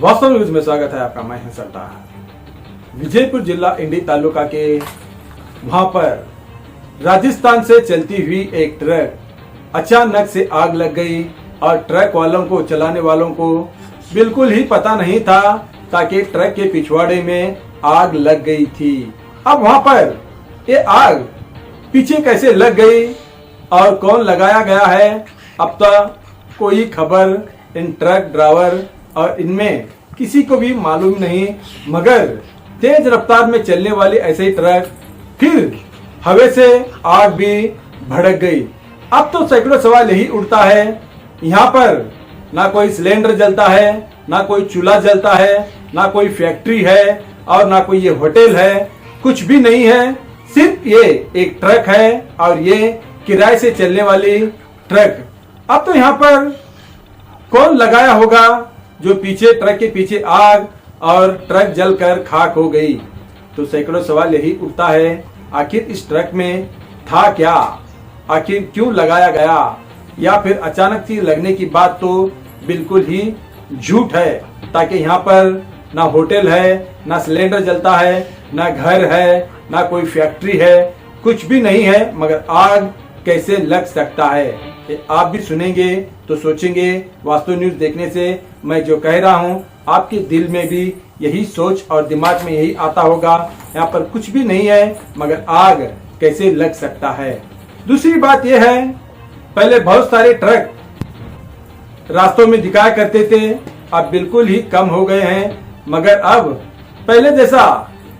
वास्तव न्यूज में स्वागत है आपका। मैं हूं सरदार। विजयपुर जिला इंडी तालुका के वहां पर राजस्थान से चलती हुई एक ट्रक अचानक से आग लग गई और ट्रक वालों को, चलाने वालों को बिल्कुल ही पता नहीं था ताकि ट्रक के पिछवाड़े में आग लग गई थी। अब वहां पर ये आग पीछे कैसे लग गई और कौन लगाया गया है, अब तक कोई खबर इन ट्रक ड्राइवर और इनमें किसी को भी मालूम नहीं। मगर तेज रफ्तार में चलने वाली ऐसे ही ट्रक फिर हवा से आग भी भड़क गई। अब तो सैकड़ों सवाल यही उठता है, यहाँ पर ना कोई सिलेंडर जलता है, ना कोई चूल्हा जलता है, ना कोई फैक्ट्री है और ना कोई ये होटल है, कुछ भी नहीं है। सिर्फ ये एक ट्रक है और ये किराए से चलने वाली ट्रक। अब तो यहाँ पर कौन लगाया होगा जो पीछे ट्रक के पीछे आग और ट्रक जलकर खाक हो गई। तो सैकड़ों सवाल यही उठता है, आखिर इस ट्रक में था क्या, आखिर क्यों लगाया गया, या फिर अचानक से लगने की बात तो बिल्कुल ही झूठ है। ताकि यहाँ पर ना होटल है, ना सिलेंडर जलता है, ना घर है, ना कोई फैक्ट्री है, कुछ भी नहीं है। मगर आग कैसे लग सकता है, ये आप भी सुनेंगे तो सोचेंगे। वास्तव न्यूज देखने से मैं जो कह रहा हूँ आपके दिल में भी यही सोच और दिमाग में यही आता होगा, यहाँ पर कुछ भी नहीं है मगर आग कैसे लग सकता है। दूसरी बात यह है, पहले बहुत सारे ट्रक रास्तों में दिखाया करते थे, अब बिल्कुल ही कम हो गए हैं। मगर अब पहले जैसा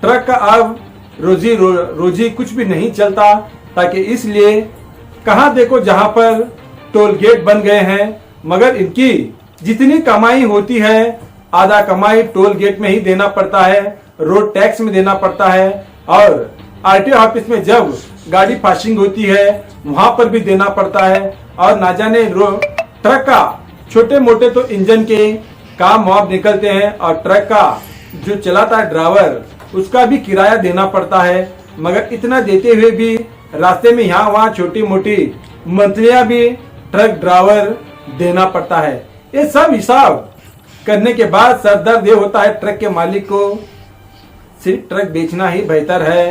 ट्रक का अब रोजी कुछ भी नहीं चलता। ताकि इसलिए कहाँ देखो जहाँ पर टोल गेट बन गए हैं, मगर इनकी जितनी कमाई होती है आधा कमाई टोल गेट में ही देना पड़ता है, रोड टैक्स में देना पड़ता है और आरटीओ ऑफिस में जब गाड़ी पासिंग होती है वहां पर भी देना पड़ता है। और ना जाने ट्रक का छोटे मोटे तो इंजन के काम वहां निकलते हैं और ट्रक का जो चलाता है ड्राइवर उसका भी किराया देना पड़ता है। मगर इतना देते हुए भी रास्ते में यहाँ वहाँ छोटी मोटी मंथलियां भी ट्रक ड्राइवर देना पड़ता है। ये सब हिसाब करने के बाद सरदर्द ये होता है ट्रक के मालिक को, सिर्फ ट्रक बेचना ही बेहतर है।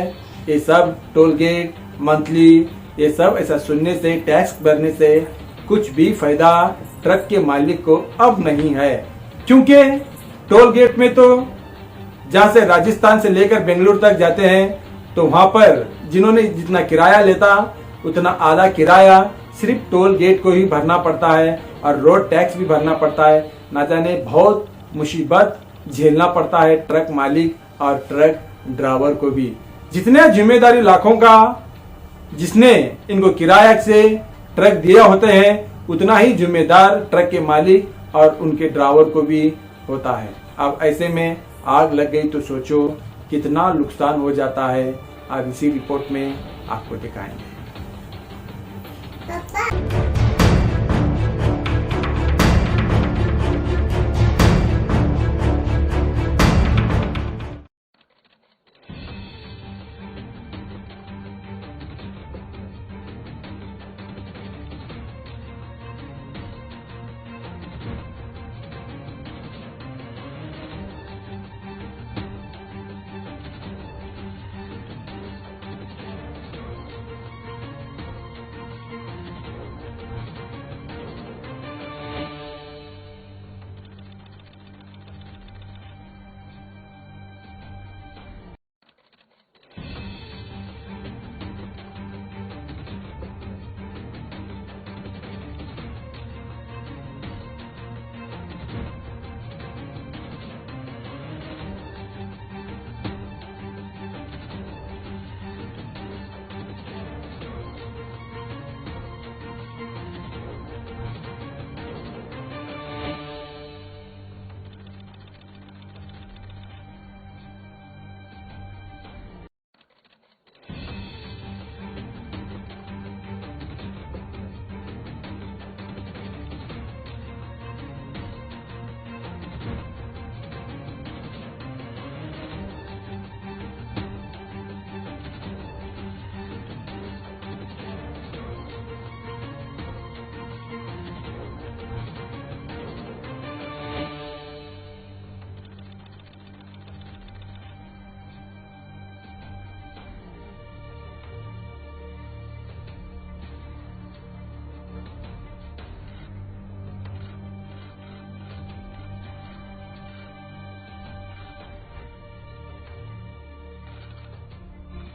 ये सब टोल गेट मंथली ये सब ऐसा सुनने से, टैक्स भरने से कुछ भी फायदा ट्रक के मालिक को अब नहीं है। क्योंकि टोल गेट में तो जहाँ से राजस्थान से लेकर बेंगलुरु तक जाते हैं तो वहां पर जिन्होंने जितना किराया लेता उतना आधा किराया सिर्फ टोल गेट को ही भरना पड़ता है और रोड टैक्स भी भरना पड़ता है। ना जाने बहुत मुसीबत झेलना पड़ता है ट्रक मालिक और ट्रक ड्राइवर को भी। जितने जिम्मेदारी लाखों का जिसने इनको किराया से ट्रक दिया होते हैं उतना ही जिम्मेदार ट्रक के मालिक और उनके ड्राइवर को भी होता है। अब ऐसे में आग लग गई तो सोचो कितना नुकसान हो जाता है। अब इसी रिपोर्ट में आपको दिखाएंगे।